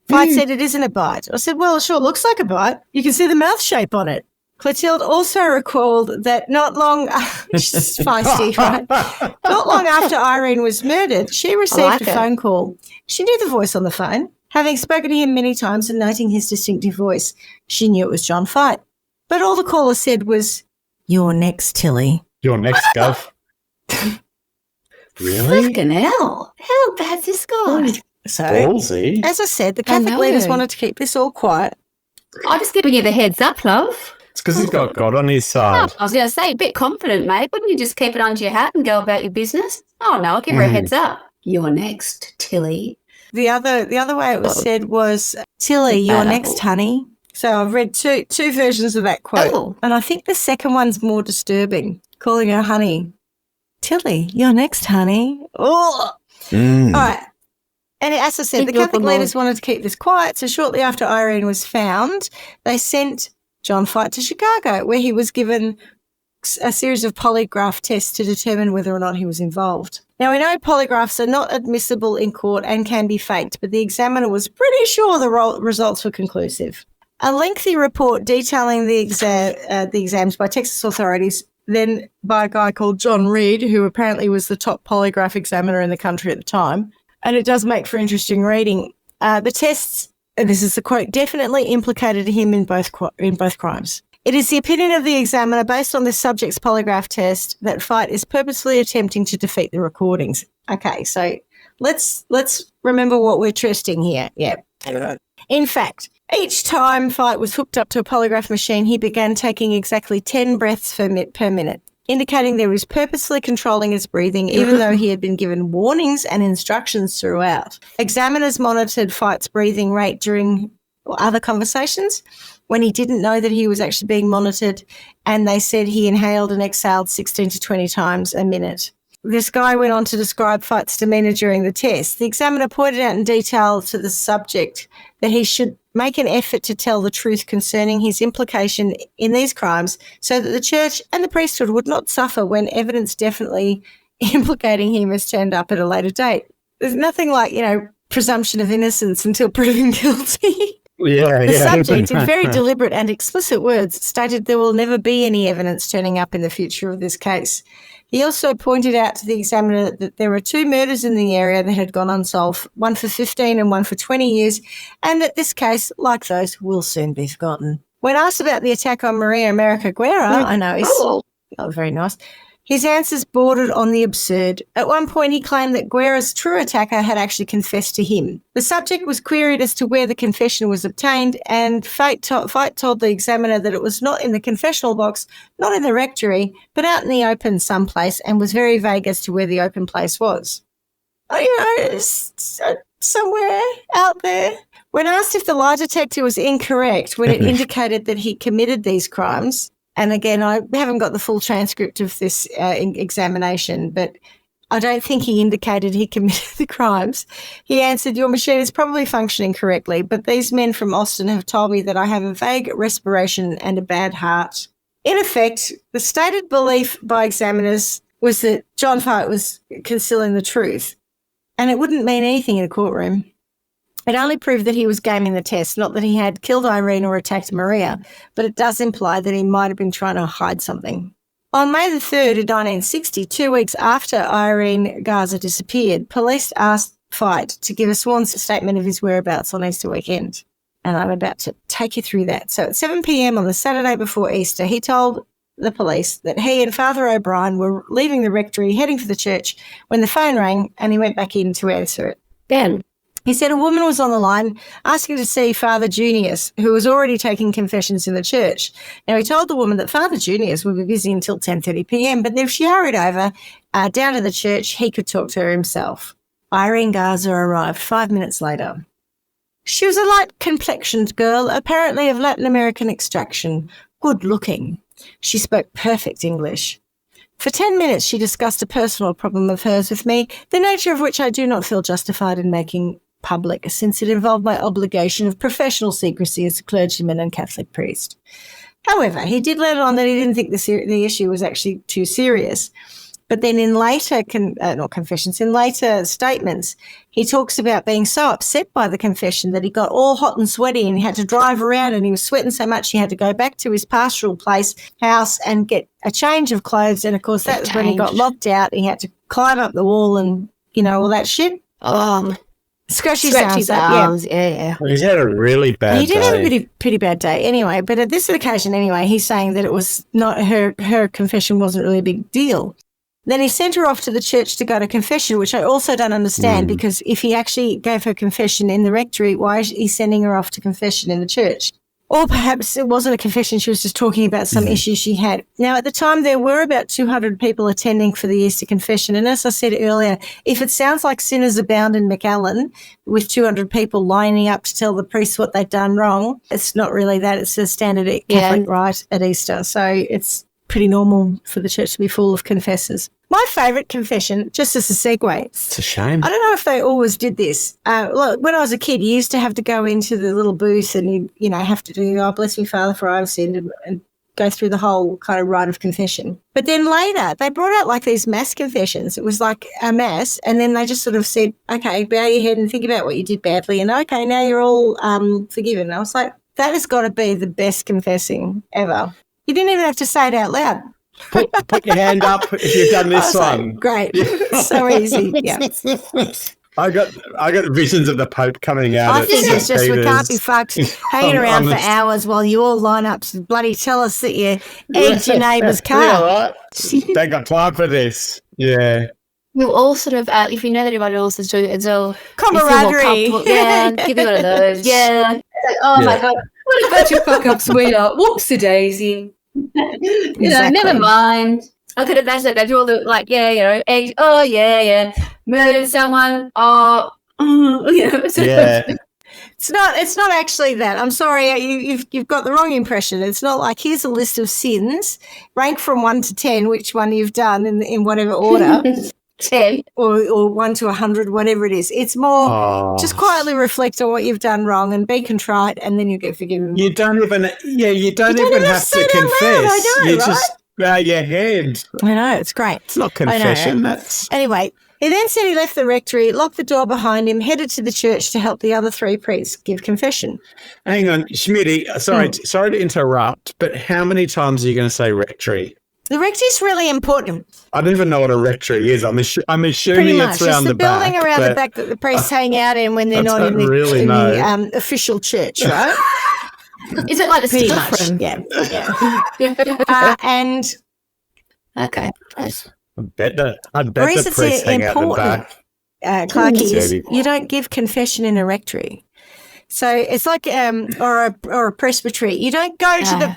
Fight said it isn't a bite. I said, well, it sure looks like a bite. You can see the mouth shape on it. Clotilde also recalled that not long, she's feisty, right? Not long after Irene was murdered, she received a phone call. She knew the voice on the phone. Having spoken to him many times and noting his distinctive voice, she knew it was John Fight. But all the caller said was, you're next, Tilly. Your next, Gov. Really? Fucking hell. How bad's this guy? So, Ballsy. as I said, the Catholic know. leaders wanted to keep this all quiet. I'm just giving you the heads up, love. It's because he's got God on his side. I was going to say, a bit confident, mate. Wouldn't you just keep it under your hat and go about your business? Oh, no, I'll give her a heads up. You're next, Tilly. The other way it was said was, Tilly, you're next, honey. So I've read two versions of that quote. Oh. And I think the second one's more disturbing, calling her honey. Tilly, you're next, honey. Oh. All right. And as I said, the Keep your Catholic Lord. leaders wanted to keep this quiet. So shortly after Irene was found, they sent John Fight to Chicago, where he was given a series of polygraph tests to determine whether or not he was involved. Now, we know polygraphs are not admissible in court and can be faked, but the examiner was pretty sure the results were conclusive. A lengthy report detailing the exams by Texas authorities, then by a guy called John Reed, who apparently was the top polygraph examiner in the country at the time, and it does make for interesting reading. The tests, and this is the quote, definitely implicated him in both crimes. It is the opinion of the examiner, based on this subject's polygraph test, that Fight is purposely attempting to defeat the recordings. Okay, so let's remember what we're trusting here. Yeah. In fact, each time Fight was hooked up to a polygraph machine, he began taking exactly 10 breaths per minute, indicating that he was purposely controlling his breathing, even though he had been given warnings and instructions throughout. Examiners monitored Fight's breathing rate during other conversations when he didn't know that he was actually being monitored, and they said he inhaled and exhaled 16 to 20 times a minute. This guy went on to describe Fight's demeanour during the test. The examiner pointed out in detail to the subject that he should make an effort to tell the truth concerning his implication in these crimes so that the church and the priesthood would not suffer when evidence definitely implicating him has turned up at a later date. There's nothing like, presumption of innocence until proven guilty. The subject, in very deliberate and explicit words, stated there will never be any evidence turning up in the future of this case. He also pointed out to the examiner that there were 2 murders in the area that had gone unsolved, one for 15 and one for 20 years, and that this case, like those, will soon be forgotten. When asked about the attack on Maria America Guerra, I know, he's not very nice, his answers bordered on the absurd. At one point, he claimed that Guerra's true attacker had actually confessed to him. The subject was queried as to where the confession was obtained, and Fight told the examiner that it was not in the confessional box, not in the rectory, but out in the open someplace, and was very vague as to where the open place was. Somewhere out there. When asked if the lie detector was incorrect when it indicated that he committed these crimes, and again, I haven't got the full transcript of this examination, but I don't think he indicated he committed the crimes. He answered, your machine is probably functioning correctly, but these men from Austin have told me that I have a vague respiration and a bad heart. In effect, the stated belief by examiners was that John Fight was concealing the truth, and it wouldn't mean anything in a courtroom. It only proved that he was gaming the test, not that he had killed Irene or attacked Maria, but it does imply that he might have been trying to hide something. On May the 3rd of 1960, 2 weeks after Irene Garza disappeared, police asked Fight to give a sworn statement of his whereabouts on Easter weekend. And I'm about to take you through that. So at 7 p.m. on the Saturday before Easter, he told the police that he and Father O'Brien were leaving the rectory, heading for the church, when the phone rang and he went back in to answer it. Ben. He said a woman was on the line asking to see Father Junius, who was already taking confessions in the church. Now, he told the woman that Father Junius would be busy until 10:30 p.m, but if she hurried over down to the church, he could talk to her himself. Irene Garza arrived 5 minutes later. She was a light-complexioned girl, apparently of Latin American extraction, good-looking. She spoke perfect English. For 10 minutes, she discussed a personal problem of hers with me, the nature of which I do not feel justified in making public, since it involved my obligation of professional secrecy as a clergyman and Catholic priest. However, he did let on that he didn't think the issue was actually too serious. But then in later, in later statements, he talks about being so upset by the confession that he got all hot and sweaty and he had to drive around and he was sweating so much he had to go back to his pastoral house and get a change of clothes. And, of course, that was when he got locked out. He had to climb up the wall and, all that shit. Scratch his arms. Yeah. He's had a really bad day. He did have a pretty bad day anyway. But at this occasion anyway, he's saying that it was not her confession wasn't really a big deal. Then he sent her off to the church to go to confession, which I also don't understand because if he actually gave her confession in the rectory, why is he sending her off to confession in the church? Or perhaps it wasn't a confession, she was just talking about some issues she had. Now, at the time, there were about 200 people attending for the Easter confession. And as I said earlier, if it sounds like sinners abound in McAllen with 200 people lining up to tell the priests what they've done wrong, it's not really that. It's a standard Catholic rite at Easter. So it's pretty normal for the church to be full of confessors. My favourite confession, just as a segue. It's a shame. I don't know if they always did this. When I was a kid, you used to have to go into the little booth and you have to do, oh, bless me, Father, for I have sinned, and go through the whole kind of rite of confession. But then later, they brought out like these mass confessions. It was like a mass, and then they just sort of said, okay, bow your head and think about what you did badly, and okay, now you're all forgiven. And I was like, that has got to be the best confessing ever. You didn't even have to say it out loud. Put your hand up if you've done this one. Like, great. So easy. Yeah. I got visions of the Pope coming out. I think it's just we can't be fucked hanging around for hours while you all line up to bloody tell us that you egged your neighbour's car. Yeah, right. They got time for this. Yeah. We'll all sort of, if you know that everybody else is doing it, so camaraderie. Yeah, give you one of those. Yeah. Like, oh my God, what about your fuck up, sweetheart? Whoopsie daisy. Never mind. I could imagine they do all the eggs. Oh yeah, murdered someone. Oh, yeah. It's not actually that. I'm sorry, you've got the wrong impression. It's not like here's a list of sins, rank from 1 to 10, which one you've done in whatever order. 10 or 1 to 100, whatever it is. It's more just quietly reflect on what you've done wrong and be contrite, and then you get forgiven. You don't even have to confess. You just bow your head. I know, it's great. It's not confession. Anyway, he then said he left the rectory, locked the door behind him, headed to the church to help the other 3 priests give confession. Hang on, Schmidty, sorry to interrupt, but how many times are you going to say rectory? The rectory's really important. I don't even know what a rectory is. I'm assuming it's around the back. It's the building around the back that the priests hang out in when they're not in the official church, right? Is it like the pretty stuff much? room? Yeah. And okay, I bet the priests hang out the back. Clarky, is you don't give confession in a rectory. So it's like or a presbytery. You don't go to the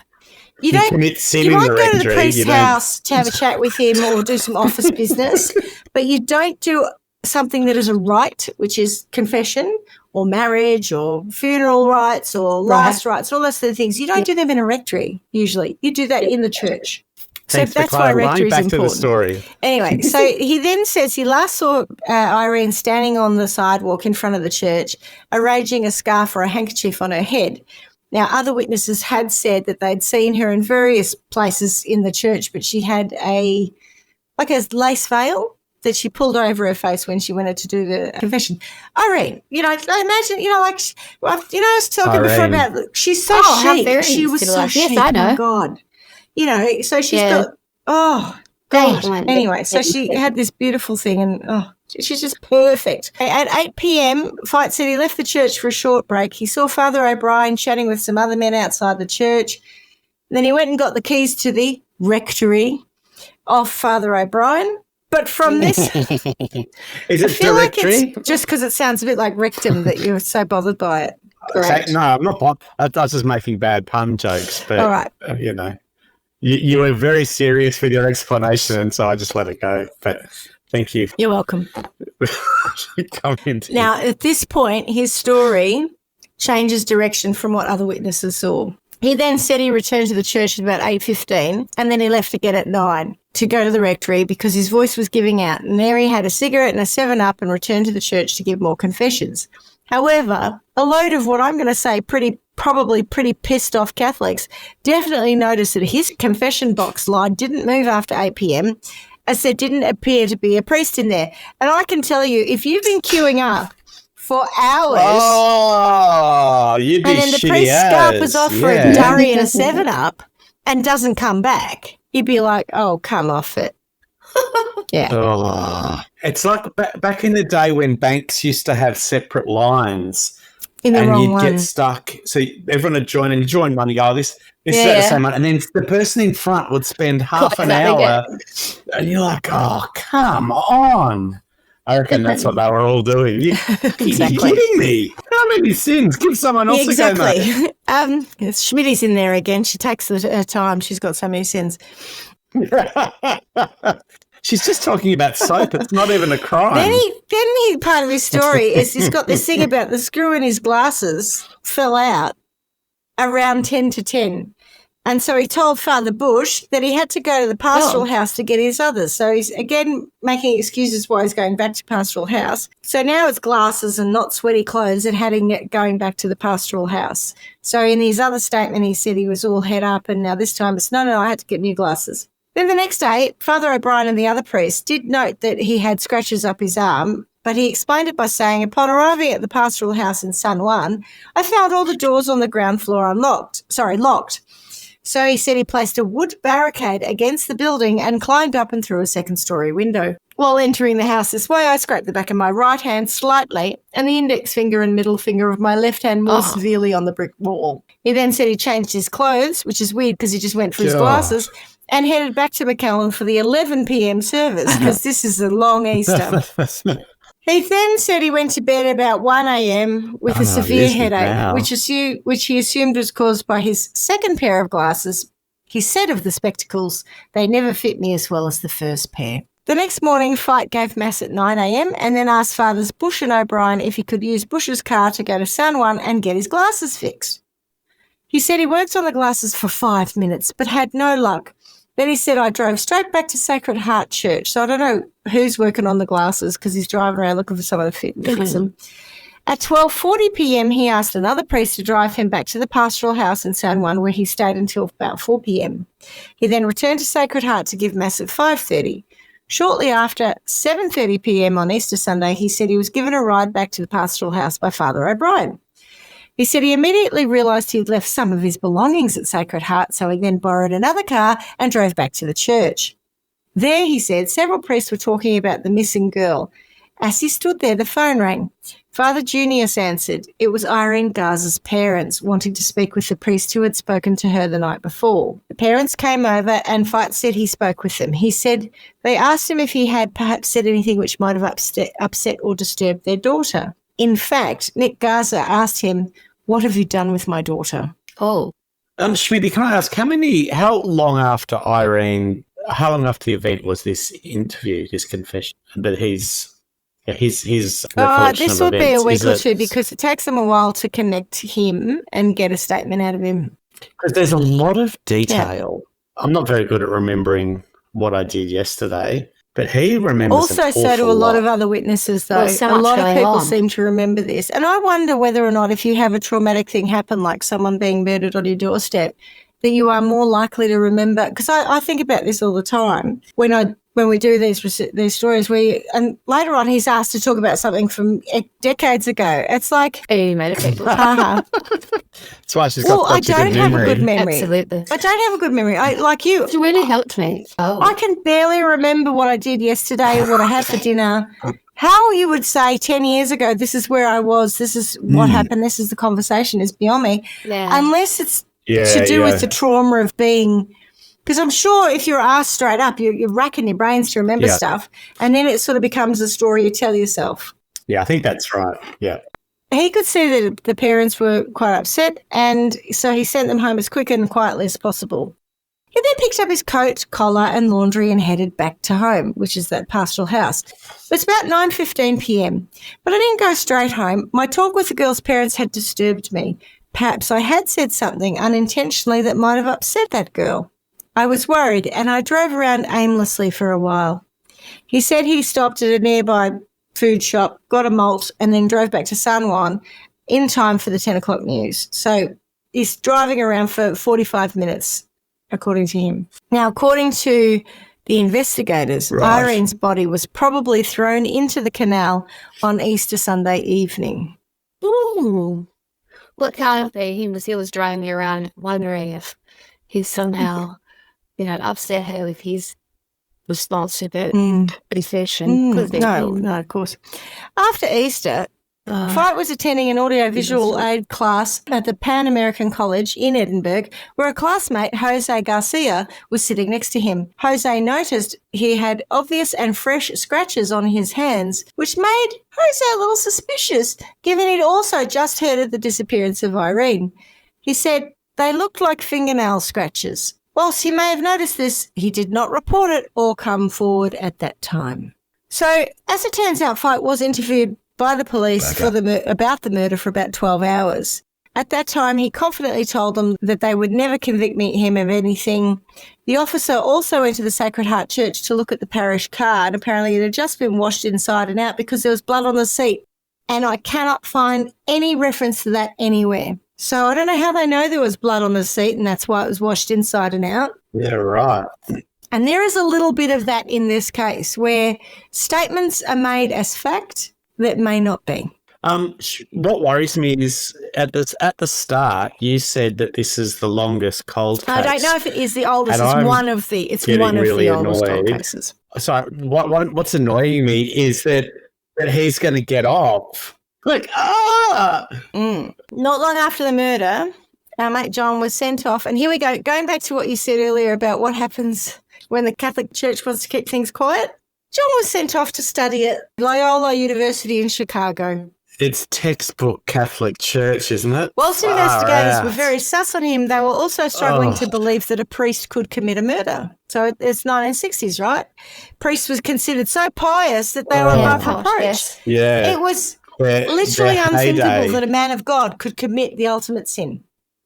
You might go to the priest's house to have a chat with him or do some office business, but you don't do something that is a rite, which is confession or marriage or funeral rites or last rites, all those sort of things. You don't do them in a rectory, usually. You do that in the church. Thanks so that's why rectory is important. Back to the story. Anyway, so he then says he last saw Irene standing on the sidewalk in front of the church, arranging a scarf or a handkerchief on her head. Now, other witnesses had said that they'd seen her in various places in the church, but she had a lace veil that she pulled over her face when she went to do the confession. Irene, I imagine, I was talking before about, she's so chic. She was so chic. Yes, I know. Oh, my God. So she's got Oh, God. Dateline. Anyway, so she had this beautiful thing and, she's just perfect. At 8 p.m., Fight said he left the church for a short break. He saw Father O'Brien chatting with some other men outside the church. Then he went and got the keys to the rectory of Father O'Brien. But from this, Is I it feel like directory? it's just because it sounds a bit like rectum that you're so bothered by it. Correct. No, I'm not. I was just making bad pun jokes, but All right. You were very serious with your explanation, and so I just let it go. But thank you. You're welcome. Come in. Now, at this point, his story changes direction from what other witnesses saw. He then said he returned to the church at about 8:15 and then he left again at 9 to go to the rectory because his voice was giving out. And there he had a cigarette and a 7-Up and returned to the church to give more confessions. However, a load of what I'm going to say probably pretty pissed off Catholics definitely noticed that his confession box line didn't move after 8 p.m. as there didn't appear to be a priest in there. And I can tell you, if you've been queuing up for hours you'd be and then the shitty priest as. scarpers off for a durry and a 7-Up and doesn't come back, you'd be like, oh, come off it. Yeah. Oh. It's like back in the day when banks used to have separate lines. In the and wrong you'd one. get stuck. So everyone would join, and you join one, you go, this is Yeah. the same one. And then the person in front would spend half an hour, and you're like, oh, come on. I reckon that's what they were all doing. Exactly. You're kidding me. How many sins? Give someone else Yeah, a go, mate. exactly. Schmidty's in there again. She takes her time. She's got so many sins. She's just talking about soap. It's not even a crime. Then part of his story is he's got this thing about the screw in his glasses fell out around 10 to 10. And so he told Father Bush that he had to go to the pastoral house to get his others. So he's, again, making excuses why he's going back to pastoral house. So now it's glasses and not sweaty clothes and going back to the pastoral house. So in his other statement, he said he was all head up, and now this time it's, no, I had to get new glasses. Then the next day, Father O'Brien and the other priest did note that he had scratches up his arm, but he explained it by saying, upon arriving at the pastoral house in San Juan, I found all the doors on the ground floor locked. So he said he placed a wood barricade against the building and climbed up and through a second-story window. While entering the house this way, I scraped the back of my right hand slightly and the index finger and middle finger of my left hand more severely on the brick wall. He then said he changed his clothes, which is weird because he just went for his glasses, and headed back to McAllen for the 11 p.m. service because this is a long Easter. He then said he went to bed about 1 a.m. with a severe headache, which he assumed was caused by his second pair of glasses. He said of the spectacles, they never fit me as well as the first pair. The next morning, Fight gave Mass at 9 a.m. and then asked Fathers Bush and O'Brien if he could use Bush's car to go to San Juan and get his glasses fixed. He said he worked on the glasses for 5 minutes but had no luck. Then he said, I drove straight back to Sacred Heart Church. So I don't know who's working on the glasses because he's driving around looking for someone to fix them. At 12:40 p.m., he asked another priest to drive him back to the pastoral house in San Juan, where he stayed until about 4 p.m. He then returned to Sacred Heart to give Mass at 5:30. Shortly after 7:30 p.m. on Easter Sunday, he said he was given a ride back to the pastoral house by Father O'Brien. He said he immediately realised he had left some of his belongings at Sacred Heart, so he then borrowed another car and drove back to the church. There, he said, several priests were talking about the missing girl. As he stood there, the phone rang. Father Junius answered. It was Irene Garza's parents wanting to speak with the priest who had spoken to her the night before. The parents came over and Fight said he spoke with them. He said they asked him if he had perhaps said anything which might have upset or disturbed their daughter. In fact, Nick Garza asked him, what have you done with my daughter? Oh. Schmidty, can I ask, how long after the event was this interview, this confession, that his recollection this of would be events? a week or two because it takes them a while to connect him and get a statement out of him. Because there's a lot of detail. Yeah. I'm not very good at remembering what I did yesterday, but he remembers also so do a lot of other witnesses, though. Well, a lot of people seem to remember this. And I wonder whether or not if you have a traumatic thing happen, like someone being murdered on your doorstep, that you are more likely to remember, because I think about this all the time when we do these stories, and later on he's asked to talk about something from decades ago. It's like, He made it. That's why she's got such a good have a memory. good memory. Absolutely. I don't have a good memory. Like you. It really helped me. I can barely remember what I did yesterday, what I had for dinner. How you would say 10 years ago, this is where I was, this is what happened, this is the conversation, is beyond me. Yeah. Unless it's to do with the trauma of being, because I'm sure if you're asked straight up, you're racking your brains to remember stuff, and then it sort of becomes a story you tell yourself. Yeah, I think that's right. Yeah. He could see that the parents were quite upset, and so he sent them home as quick and quietly as possible. He then picked up his coat, collar and laundry and headed back to home, which is that pastoral house. It's about 9:15 p.m, but I didn't go straight home. My talk with the girl's parents had disturbed me. Perhaps I had said something unintentionally that might have upset that girl. I was worried, and I drove around aimlessly for a while. He said he stopped at a nearby food shop, got a malt, and then drove back to San Juan in time for the 10 o'clock news. So he's driving around for 45 minutes, according to him. Now, according to the investigators, Irene's body was probably thrown into the canal on Easter Sunday evening. Ooh. What kind of thing? He was driving around wondering if he's somehow, upset her with his response to the confession. No, of course. After Easter, Fight was attending an audiovisual aid class at the Pan American College in Edinburgh, where a classmate, Jose Garcia, was sitting next to him. Jose noticed he had obvious and fresh scratches on his hands, which made Jose a little suspicious, given he'd also just heard of the disappearance of Irene. He said they looked like fingernail scratches. Whilst he may have noticed this, he did not report it or come forward at that time. So, as it turns out, Fight was interviewed by the police about the murder for about 12 hours. At that time, he confidently told them that they would never convict him of anything. The officer also went to the Sacred Heart Church to look at the parish car, and apparently it had just been washed inside and out because there was blood on the seat. And I cannot find any reference to that anywhere. So I don't know how they know there was blood on the seat and that's why it was washed inside and out. Yeah, right. And there is a little bit of that in this case where statements are made as fact that may not be. What worries me is at the start you said that this is the longest cold case. I don't know if it is the oldest. And it's one of the oldest cold cases. So what's annoying me is that he's going to get off. Like, Not long after the murder, our mate John was sent off. And here we go, going back to what you said earlier about what happens when the Catholic Church wants to keep things quiet. John was sent off to study at Loyola University in Chicago. It's textbook Catholic Church, isn't it? Whilst investigators were very sus on him, they were also struggling to believe that a priest could commit a murder. So it's 1960s, right? Priests was considered so pious that they were above reproach. Yes. Yeah. It was literally unthinkable that a man of God could commit the ultimate sin.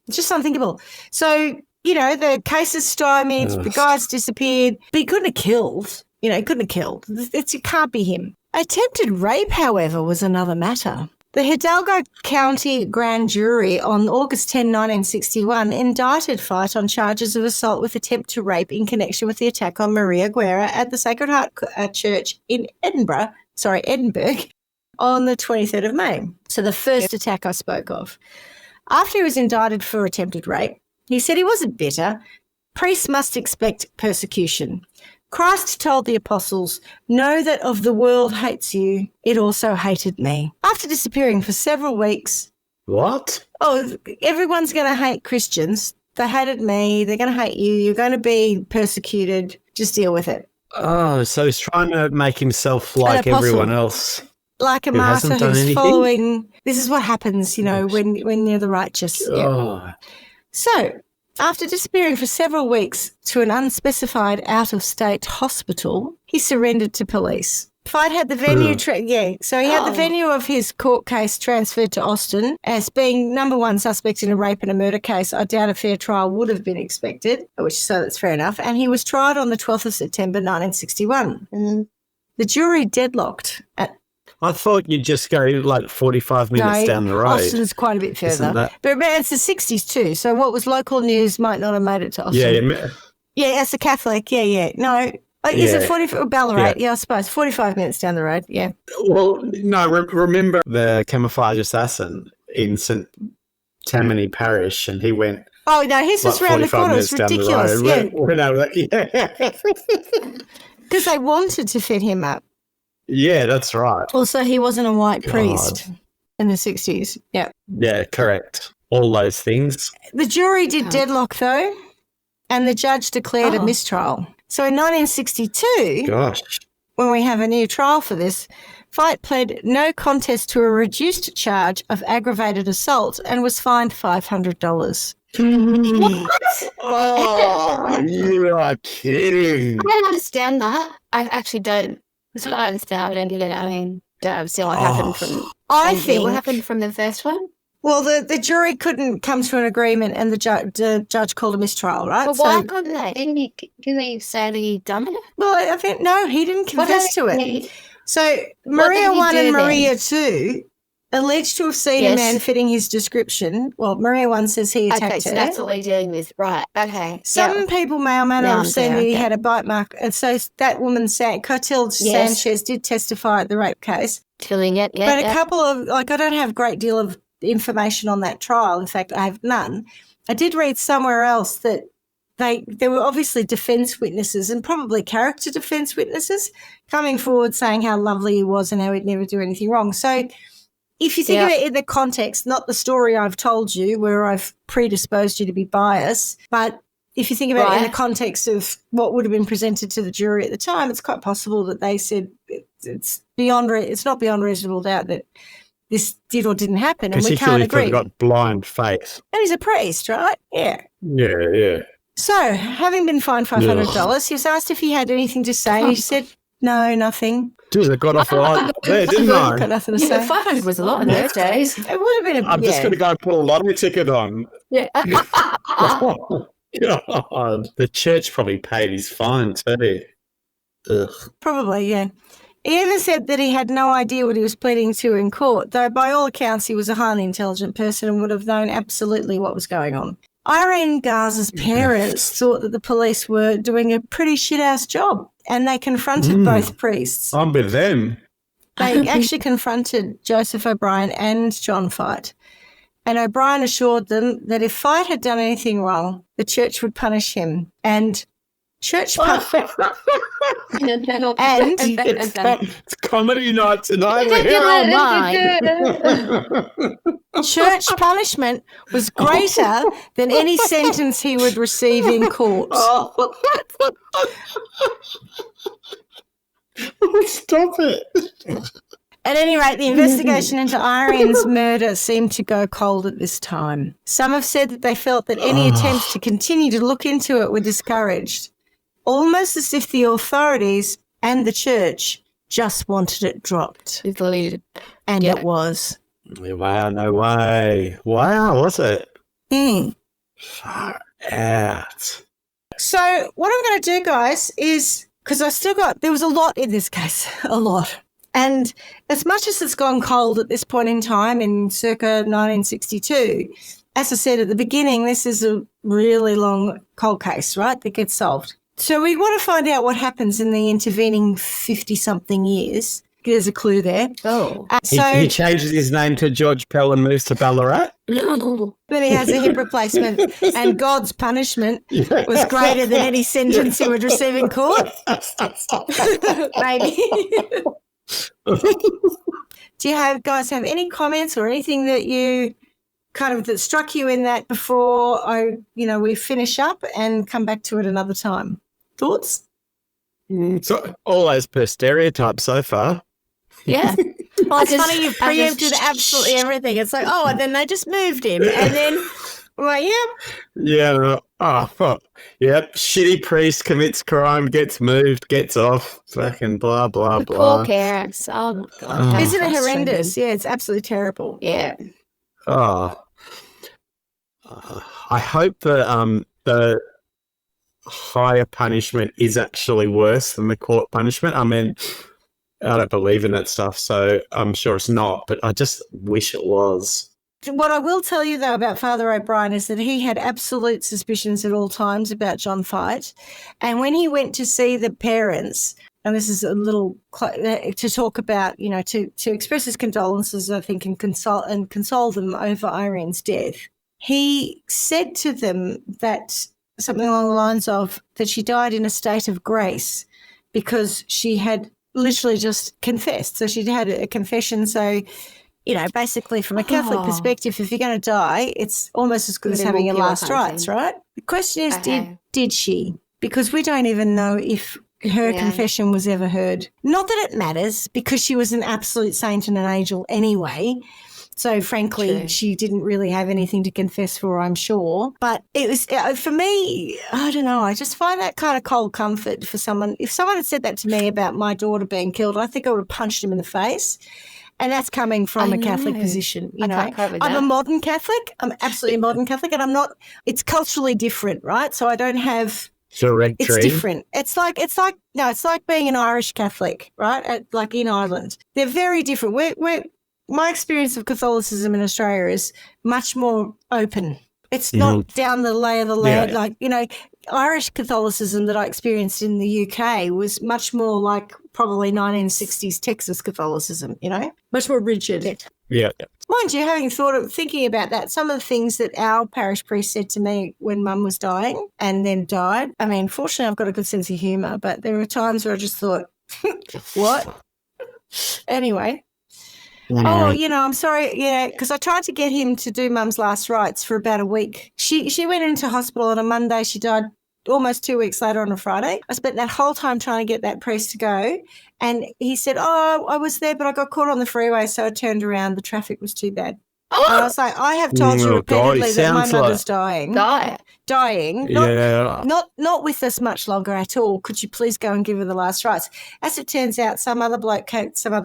It's just unthinkable. So, the case is stymied, the guy's disappeared, but he couldn't have killed. He couldn't have killed. It can't be him. Attempted rape, however, was another matter. The Hidalgo County Grand Jury on August 10, 1961, indicted Fight on charges of assault with attempt to rape in connection with the attack on Maria Guerra at the Sacred Heart Church in Edinburgh, on the 23rd of May. So the first attack I spoke of. After he was indicted for attempted rape, he said he wasn't bitter. Priests must expect persecution. Christ told the apostles, "Know that of the world hates you, it also hated me." After disappearing for several weeks. What? Oh, everyone's going to hate Christians. They hated me. They're going to hate you. You're going to be persecuted. Just deal with it. Oh, so he's trying to make himself like everyone else. Like a martyr who's following. This is what happens, when you're the righteous. Oh. Yeah. So, after disappearing for several weeks to an unspecified out-of-state hospital, he surrendered to police. Fight had the venue, the venue of his court case transferred to Austin as being number one suspect in a rape and a murder case. I doubt a fair trial would have been expected, so that's fair enough. And he was tried on the 12th of September, 1961. The jury deadlocked at I thought you'd just go like 45 minutes down the road. Austin's quite a bit further. Isn't that- But it's the 60s too, so what was local news might not have made it to Austin. Yeah, Yeah, as a Catholic, yeah. No, is it Yeah. 40 Ballarat? Yeah, I suppose 45 minutes down the road. Yeah. well, no, remember the camouflage assassin in St. Tammany Parish, and he went Oh no, his was like around the 45 corner. It's minutes down the ridiculous. road. Yeah, When I was like, yeah. because they wanted to fit him up. Yeah, that's right. Also, he wasn't a white God. priest in the 60s. Yeah. Yeah, correct. All those things. The jury did deadlock though, and the judge declared a mistrial. So in 1962, Gosh. when we have a new trial for this, Veit pled no contest to a reduced charge of aggravated assault and was fined $500. Oh, you are kidding. I don't understand that. I actually don't. That's what I understand how it ended. I mean, don't see what happened from. I think what happened from the first one. Well, the jury couldn't come to an agreement, and the judge called a mistrial, right? But why couldn't they? Didn't he say that he'd done it? Well, I think no, he didn't confess to it. So What Maria did he 1 do and then? Maria 2 alleged to have seen a Yes. man fitting his description. Well, Maria 1 says he attacked Okay, so her. that's what we're dealing with, right? Okay. Some people may or may not Now have I'm seen there, that he okay. had a bite mark. And so that woman, Clotilde Yes. Sanchez, did testify at the rape case. Killing it, yeah. But yeah. a couple of, I don't have a great deal of information on that trial. In fact, I have none. I did read somewhere else that there were obviously defence witnesses and probably character defence witnesses coming forward saying how lovely he was and how he'd never do anything wrong. So if you think of it in the context, not the story I've told you where I've predisposed you to be biased, but if you think about it in the context of what would have been presented to the jury at the time, it's quite possible that they said it's not beyond reasonable doubt that this did or didn't happen, and we can't Particularly if agree. they've got blind faith. And he's a priest, right? Yeah. Yeah. So, having been fined $500, he was asked if he had anything to say, and he said, no, nothing. Geez, I got off right there, didn't Got I? nothing to Yeah, say. 500 was a lot in those days. It would have been I'm just going to go put a lottery ticket on. Yeah. Oh, God. The church probably paid his fine too. Ugh. Probably, yeah. He even said that he had no idea what he was pleading to in court, though by all accounts he was a highly intelligent person and would have known absolutely what was going on. Irene Garza's parents thought that the police were doing a pretty shit-ass job, and they confronted both priests. I'm with them. They actually confronted Joseph O'Brien and John Veit. And O'Brien assured them that if Veit had done anything wrong, the church would punish him. And church punishment It's comedy night tonight. church punishment was greater than any sentence he would receive in court. Stop it. At any rate, the investigation into Irene's murder seemed to go cold at this time. Some have said that they felt that any attempts to continue to look into it were discouraged, almost as if the authorities and the church just wanted it dropped. And it was. Wow, no way. Wow, was it? Far out. So what I'm going to do, guys, is, because there was a lot in this case, a lot. And as much as it's gone cold at this point in time in circa 1962, as I said at the beginning, this is a really long cold case, right, that gets solved. So we want to find out what happens in the intervening 50-something years. There's a clue there. Oh. He changes his name to George Pell and moves to Ballarat. Then he has a hip replacement, and God's punishment was greater than any sentence he would receive in court. Maybe. Do you guys have any comments or anything that that struck you in that before we finish up and come back to it another time? Thoughts? So, all as per stereotype so far. Yeah. Well, it's funny you've preempted absolutely everything. It's like, and then they just moved him, and then, well, yeah. Yeah. Oh, fuck. Yep. Shitty priest commits crime, gets moved, gets off. Fucking blah, blah, blah. Poor parents. Oh, my God. Isn't it horrendous? Yeah, it's absolutely terrible. Yeah. Oh. I hope that the higher punishment is actually worse than the court punishment. I mean, I don't believe in that stuff, so I'm sure it's not, but I just wish it was. What I will tell you, though, about Father O'Brien is that he had absolute suspicions at all times about John Fight. And when he went to see the parents, and this is a little to talk about, you know, to express his condolences, I think, and console them over Irene's death, he said to them that something along the lines of that she died in a state of grace because she had literally just confessed. So she'd had a confession. So, you know, basically from a Catholic perspective, if you're going to die, it's almost as good as having your last rites, right? The question is, did she? Because we don't even know if her confession was ever heard. Not that it matters, because she was an absolute saint and an angel anyway. So, frankly, she didn't really have anything to confess for, I'm sure. But it was, for me, I don't know, I just find that kind of cold comfort for someone. If someone had said that to me about my daughter being killed, I think I would have punched him in the face. And that's coming from a Catholic position, you know. I'm a modern Catholic. I'm absolutely a modern Catholic, and I'm not. It's culturally different, right? So I don't have. It's different. It's like being an Irish Catholic, right? Like in Ireland, they're very different. My experience of Catholicism in Australia is much more open. It's not down the lay of the land. Yeah. Like, you know, Irish Catholicism that I experienced in the UK was much more like probably 1960s Texas Catholicism, you know, much more rigid. Yeah. Mind you, thinking about that, some of the things that our parish priest said to me when Mum was dying and then died, I mean, fortunately I've got a good sense of humour, but there were times where I just thought, what? Anyway. Oh, you know, I'm sorry, because I tried to get him to do Mum's last rites for about a week. She went into hospital on a Monday. She died almost 2 weeks later on a Friday. I spent that whole time trying to get that priest to go, and he said, oh, I was there, but I got caught on the freeway, so I turned around. The traffic was too bad. Oh. And I was like, I have told you repeatedly that my mother's dying. Dying. Not with us much longer at all. Could you please go and give her the last rites? As it turns out, some other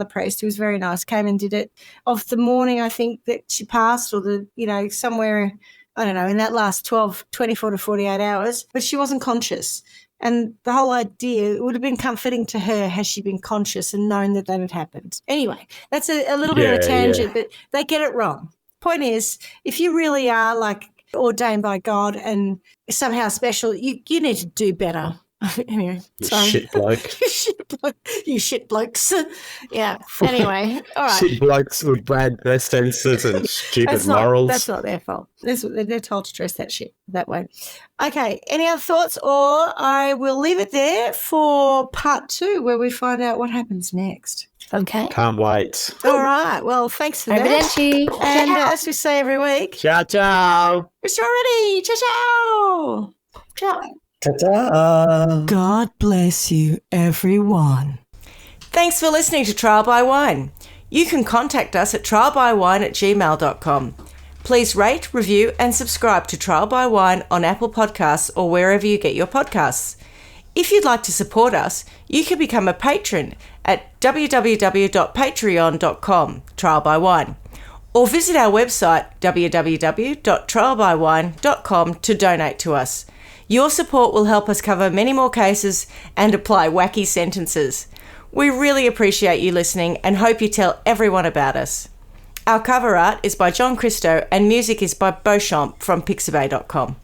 priest who was very nice came and did it of the morning, I think, that she passed, or somewhere, I don't know, in that last 24 to 48 hours, but she wasn't conscious. And the whole idea, it would have been comforting to her had she been conscious and known that had happened. Anyway, that's a little bit of a tangent, but they get it wrong. Point is, if you really are like ordained by God and somehow special, you need to do better. Anyway, shit bloke. You shit blokes. Yeah. Anyway, all right. Shit blokes with bad senses and stupid morals. That's not their fault. They're told to dress that shit that way. Okay. Any other thoughts? Or I will leave it there for part 2, where we find out what happens next. Okay. Can't wait. All right. Well, thanks for that. And as we say every week, ciao, ciao. It's already. Ciao, ciao. Ciao. Ta-ta! God bless you, everyone. Thanks for listening to Trial by Wine. You can contact us at trialbywine@gmail.com. Please rate, review and subscribe to Trial by Wine on Apple Podcasts or wherever you get your podcasts. If you'd like to support us, you can become a patron at www.patreon.com, Trial by Wine, or visit our website www.trialbywine.com to donate to us. Your support will help us cover many more cases and apply wacky sentences. We really appreciate you listening and hope you tell everyone about us. Our cover art is by John Christo and music is by Beauchamp from pixabay.com.